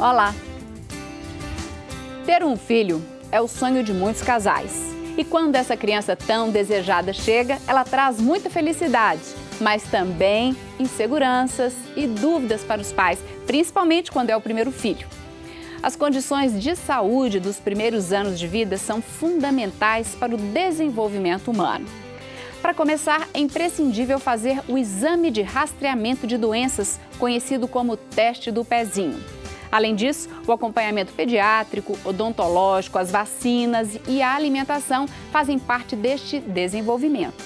Olá! Ter um filho é o sonho de muitos casais. E quando essa criança tão desejada chega, ela traz muita felicidade, mas também inseguranças e dúvidas para os pais, principalmente quando é o primeiro filho. As condições de saúde dos primeiros anos de vida são fundamentais para o desenvolvimento humano. Para começar, é imprescindível fazer o exame de rastreamento de doenças, conhecido como teste do pezinho. Além disso, o acompanhamento pediátrico, odontológico, as vacinas e a alimentação fazem parte deste desenvolvimento.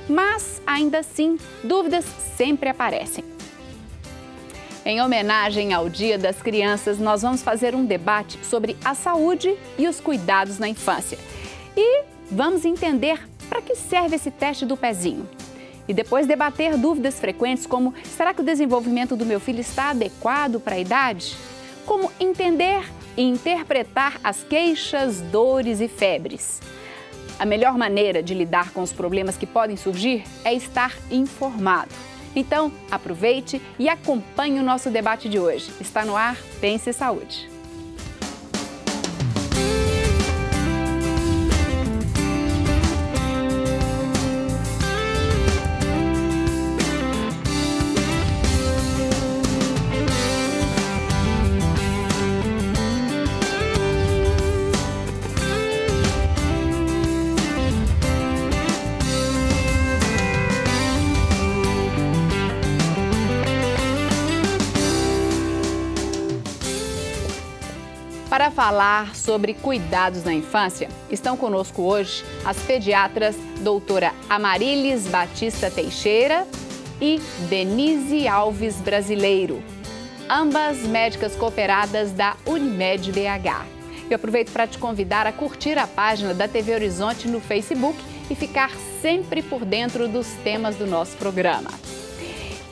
Mas, ainda assim, dúvidas sempre aparecem. Em homenagem ao Dia das Crianças, nós vamos fazer um debate sobre a saúde e os cuidados na infância. E vamos entender para que serve esse teste do pezinho. E depois debater dúvidas frequentes como: será que o desenvolvimento do meu filho está adequado para a idade? Como entender e interpretar as queixas, dores e febres. A melhor maneira de lidar com os problemas que podem surgir é estar informado. Então, aproveite e acompanhe o nosso debate de hoje. Está no ar Pense Saúde. Para falar sobre cuidados na infância, estão conosco hoje as pediatras doutora Amarilis Batista Teixeira e Denise Alves Brasileiro, ambas médicas cooperadas da Unimed BH. Eu aproveito para te convidar a curtir a página da TV Horizonte no Facebook e ficar sempre por dentro dos temas do nosso programa.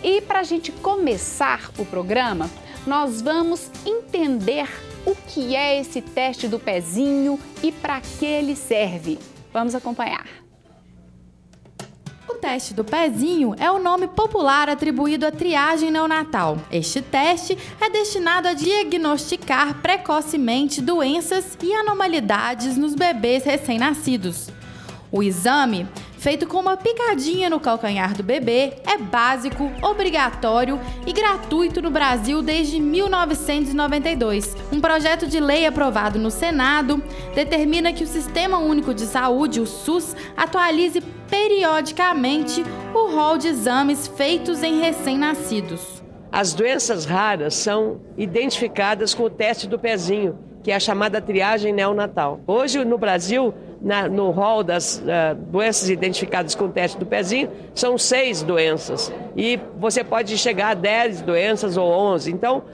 E para a gente começar o programa, nós vamos entender o que é esse teste do pezinho e para que ele serve. Vamos acompanhar. O teste do pezinho é o nome popular atribuído à triagem neonatal. Este teste é destinado a diagnosticar precocemente doenças e anormalidades nos bebês recém-nascidos. O exame, feito com uma picadinha no calcanhar do bebê, é básico, obrigatório e gratuito no Brasil desde 1992. Um projeto de lei aprovado no Senado determina que o Sistema Único de Saúde, o SUS, atualize periodicamente o rol de exames feitos em recém-nascidos. As doenças raras são identificadas com o teste do pezinho, que é a chamada triagem neonatal. Hoje, no Brasil, no rol das doenças identificadas com o teste do pezinho, são 6 doenças. E você pode chegar a 10 doenças ou 11. Então,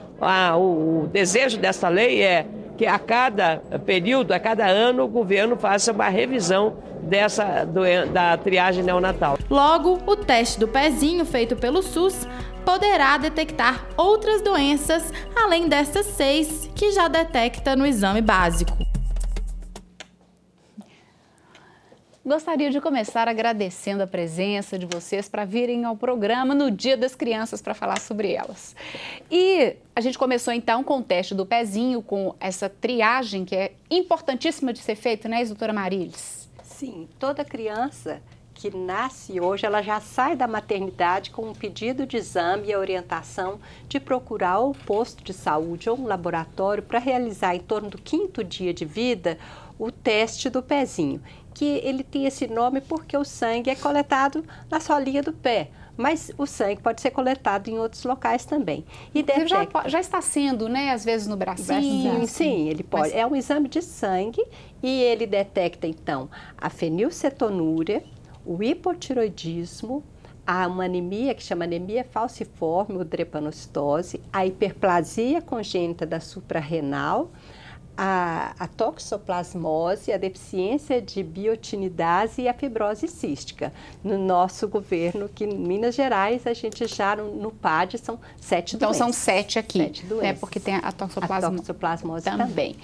o desejo desta lei é que a cada período, a cada ano, o governo faça uma revisão da triagem neonatal. Logo, o teste do pezinho feito pelo SUS poderá detectar outras doenças, além dessas 6 que já detecta no exame básico. Gostaria de começar agradecendo a presença de vocês para virem ao programa no Dia das Crianças para falar sobre elas. E a gente começou então com o teste do pezinho, com essa triagem que é importantíssima de ser feita, né, doutora Amarilis? Sim, toda criança que nasce hoje, ela já sai da maternidade com um pedido de exame e a orientação de procurar o posto de saúde ou um laboratório para realizar em torno do 5º dia de vida o teste do pezinho, que ele tem esse nome porque o sangue é coletado na solinha do pé, mas o sangue pode ser coletado em outros locais também. E já está sendo, né, às vezes no bracinho. Sim, ele pode. Mas é um exame de sangue e ele detecta, então, a fenilcetonúria, o hipotiroidismo, uma anemia que chama anemia falciforme ou drepanocitose, a hiperplasia congênita da suprarrenal, a toxoplasmose, a deficiência de biotinidase e a fibrose cística. No nosso governo, que em Minas Gerais, a gente já no PAD são 7 doenças. Então são 7 aqui, 7 doenças. Porque tem a toxoplasmose toxoplasmose também.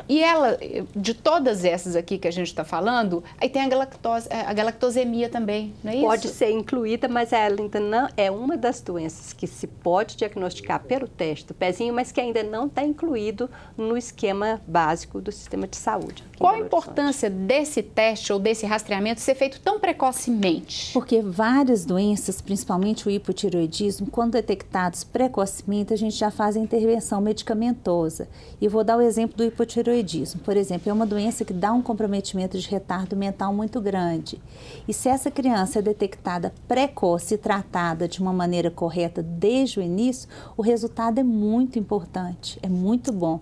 E ela, de todas essas aqui que a gente está falando, aí tem a galactosemia também, não é isso? Pode ser incluída, mas ela ainda não é uma das doenças que se pode diagnosticar pelo teste do pezinho, mas que ainda não está incluído no esquema básico do sistema de saúde. Qual a importância desse teste ou desse rastreamento ser feito tão precocemente? Porque várias doenças, principalmente o hipotireoidismo, quando detectados precocemente, a gente já faz a intervenção medicamentosa. E vou dar o exemplo do hipotireoidismo. Por exemplo, é uma doença que dá um comprometimento de retardo mental muito grande. E se essa criança é detectada precoce e tratada de uma maneira correta desde o início, o resultado é muito importante, é muito bom.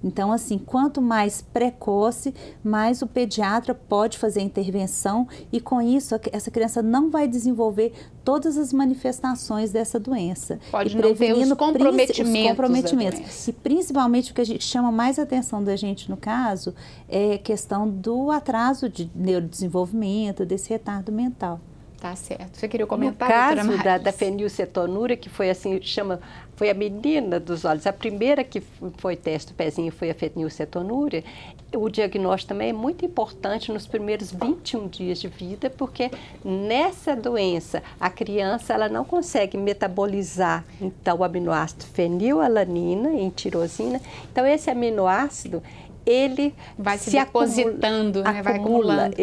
Então, assim, quanto mais precoce, mais o pediatra pode fazer a intervenção e, com isso, essa criança não vai desenvolver todas as manifestações dessa doença. Pode não ter os comprometimentos. E, principalmente, o que a gente chama mais atenção da gente, no caso, é a questão do atraso de neurodesenvolvimento, desse retardo mental. Tá certo. Você queria comentar? No caso da fenilcetonúria, que foi assim, foi a menina dos olhos, a primeira que foi teste do pezinho foi a fenilcetonúria, o diagnóstico também é muito importante nos primeiros 21 dias de vida, porque nessa doença a criança ela não consegue metabolizar então o aminoácido fenilalanina em tirosina. Então esse aminoácido ele vai se depositando, né? Vai acumulando.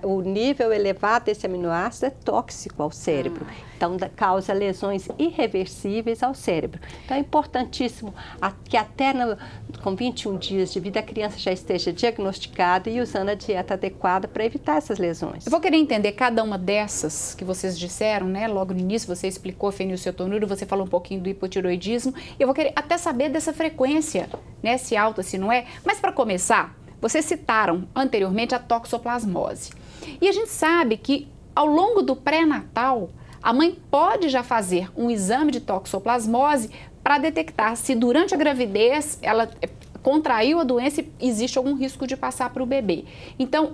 O nível elevado desse aminoácido é tóxico ao cérebro. Então, causa lesões irreversíveis ao cérebro. Então, é importantíssimo que até com 21 dias de vida a criança já esteja diagnosticada e usando a dieta adequada para evitar essas lesões. Eu vou querer entender cada uma dessas que vocês disseram, né? Logo no início você explicou a fenilcetonúria, você falou um pouquinho do hipotireoidismo. Eu vou querer até saber dessa frequência, né? Se alta, se não é. Mas para começar, vocês citaram anteriormente a toxoplasmose. E a gente sabe que ao longo do pré-natal, a mãe pode já fazer um exame de toxoplasmose para detectar se durante a gravidez ela contraiu a doença e existe algum risco de passar para o bebê. Então,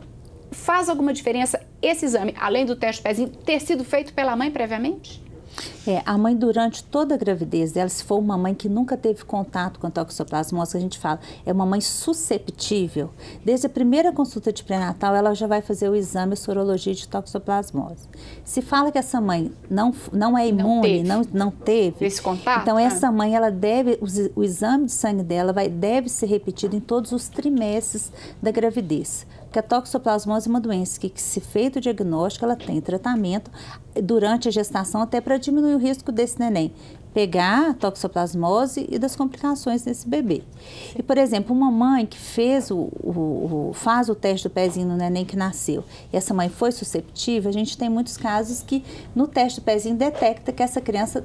faz alguma diferença esse exame, além do teste pezinho, ter sido feito pela mãe previamente? A mãe, durante toda a gravidez dela, se for uma mãe que nunca teve contato com a toxoplasmose, a gente fala, é uma mãe susceptível. Desde a primeira consulta de pré-natal, ela já vai fazer o exame, a sorologia de toxoplasmose. Se fala que essa mãe não é imune, não teve esse contato, então essa mãe, ela deve, o exame de sangue dela deve ser repetido em todos os trimestres da gravidez. Porque a toxoplasmose é uma doença que se feito o diagnóstico, ela tem tratamento durante a gestação até para diminuir o risco desse neném pegar a toxoplasmose e das complicações desse bebê. E, por exemplo, uma mãe que faz o teste do pezinho no neném que nasceu, e essa mãe foi susceptível, a gente tem muitos casos que no teste do pezinho detecta que essa criança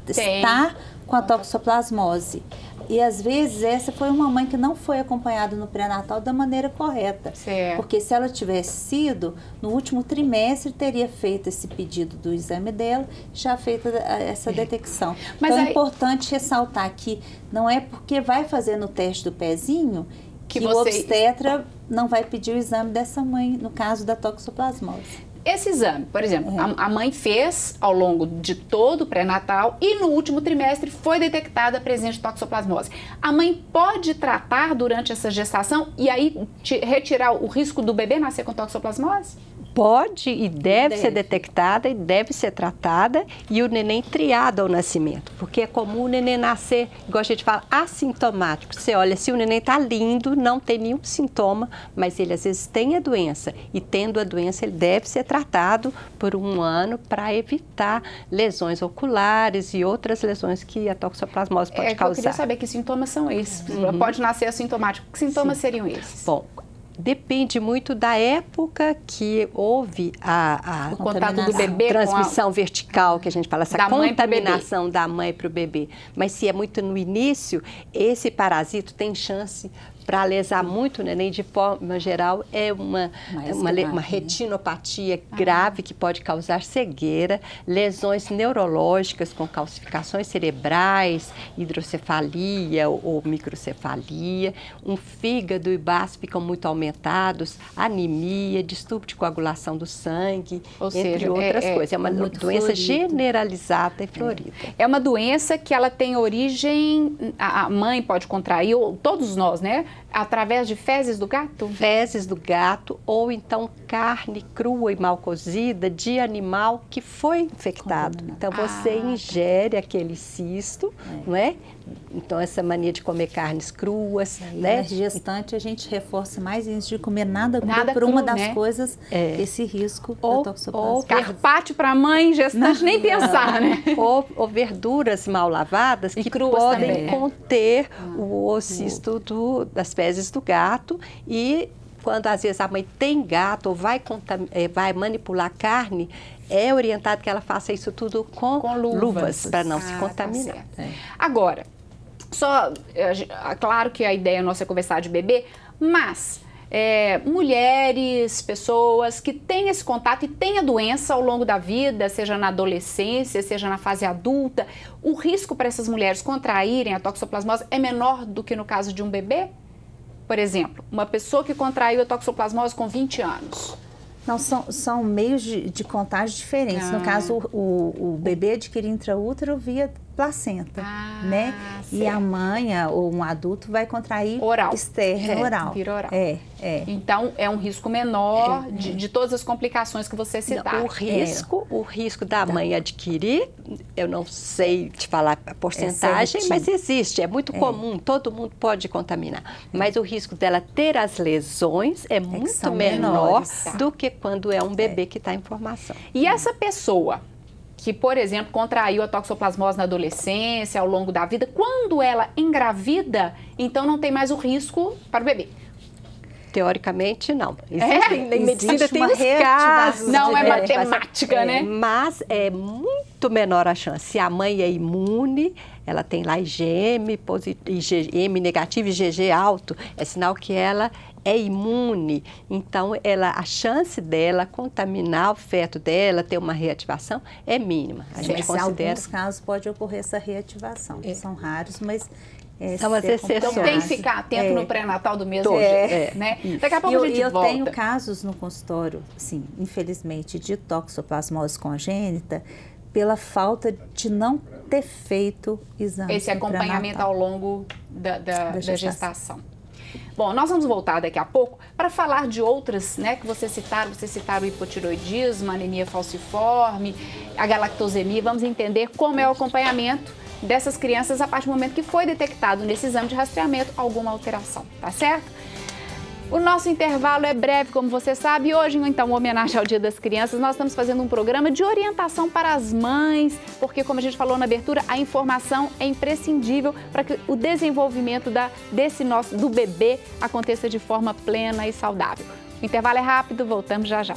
está com a toxoplasmose. E às vezes essa foi uma mãe que não foi acompanhada no pré-natal da maneira correta. Certo. Porque se ela tivesse sido, no último trimestre teria feito esse pedido do exame dela, já feita essa detecção. Mas então é importante ressaltar que não é porque vai fazer no teste do pezinho que o obstetra não vai pedir o exame dessa mãe, no caso da toxoplasmose. Esse exame, por exemplo, a mãe fez ao longo de todo o pré-natal e no último trimestre foi detectada a presença de toxoplasmose. A mãe pode tratar durante essa gestação e aí retirar o risco do bebê nascer com toxoplasmose? Pode e deve ser detectada e deve ser tratada e o neném triado ao nascimento, porque é comum o neném nascer, igual a gente fala, assintomático. Você olha, se o neném está lindo, não tem nenhum sintoma, mas ele às vezes tem a doença e tendo a doença ele deve ser tratado por 1 ano para evitar lesões oculares e outras lesões que a toxoplasmose pode causar. Eu queria saber que sintomas são esses. Pode nascer assintomático. Que sintomas seriam esses? Bom, depende muito da época que houve o contato do bebê, transmissão vertical, que a gente fala, essa contaminação da mãe para o bebê. Mas se é muito no início, esse parasito tem chance para lesar muito o neném, de forma geral, é uma retinopatia grave que pode causar cegueira, lesões neurológicas com calcificações cerebrais, hidrocefalia ou microcefalia, um fígado e baço ficam muito aumentados, anemia, distúrbio de coagulação do sangue, entre outras coisas. É uma doença generalizada e florida. É uma doença que ela tem origem, a mãe pode contrair, ou todos nós, né? através de fezes do gato? Fezes do gato ou então carne crua e mal cozida de animal que foi infectado. Então você ingere aquele cisto, não é? Então essa mania de comer carnes cruas, né? Na gestante a gente reforça mais isso de comer nada cru, Nada por cru, uma das né? coisas, esse risco da toxoplasmose. Carpaccio para mãe, gestante, nem pensar, né? Ou verduras mal lavadas que podem também, conter o cisto das fezes do gato. E quando às vezes a mãe tem gato ou vai manipular carne, é orientado que ela faça isso tudo com luvas para não se contaminar. Tá. Agora, claro que a ideia nossa é conversar de bebê, mas mulheres, pessoas que têm esse contato e têm a doença ao longo da vida, seja na adolescência, seja na fase adulta, o risco para essas mulheres contraírem a toxoplasmose é menor do que no caso de um bebê? Por exemplo, uma pessoa que contraiu a toxoplasmose com 20 anos. Não, são meios de contágio diferentes. No caso, o bebê adquire intraútero via placenta, né? Certo. E a mãe ou um adulto vai contrair oral. Externo, oral. Vira oral. Então, é um risco menor de todas as complicações que você citaram. O risco da mãe adquirir, eu não sei te falar a porcentagem, mas existe, é muito comum, todo mundo pode contaminar. Mas o risco dela ter as lesões é muito menor do que quando é um bebê que está em formação. E essa pessoa que, por exemplo, contraiu a toxoplasmose na adolescência, ao longo da vida, quando ela engravida, então não tem mais o risco para o bebê? Teoricamente, não. Em medicina tem uns casos. Não é matemática, né? Mas é muito menor a chance. Se a mãe é imune, ela tem lá IgM negativo e IgG alto, é sinal que ela é imune. Então, a chance dela contaminar o feto dela, ter uma reativação, é mínima. A gente considera. Em alguns casos pode ocorrer essa reativação. São raros, mas são as exceções. Então tem que ficar atento no pré-natal do mesmo jeito, né? Daqui a pouco a gente volta. Eu tenho casos no consultório, sim, infelizmente, de toxoplasmose congênita pela falta de não ter feito exame. Esse acompanhamento ao longo da gestação. Bom, nós vamos voltar daqui a pouco para falar de outras, né, que vocês citaram o hipotiroidismo, a anemia falciforme, a galactosemia. Vamos entender como é o acompanhamento dessas crianças a partir do momento que foi detectado nesse exame de rastreamento alguma alteração, tá certo? O nosso intervalo é breve, como você sabe. Hoje, então, em homenagem ao Dia das Crianças, nós estamos fazendo um programa de orientação para as mães, porque, como a gente falou na abertura, a informação é imprescindível para que o desenvolvimento do bebê aconteça de forma plena e saudável. O intervalo é rápido, voltamos já já.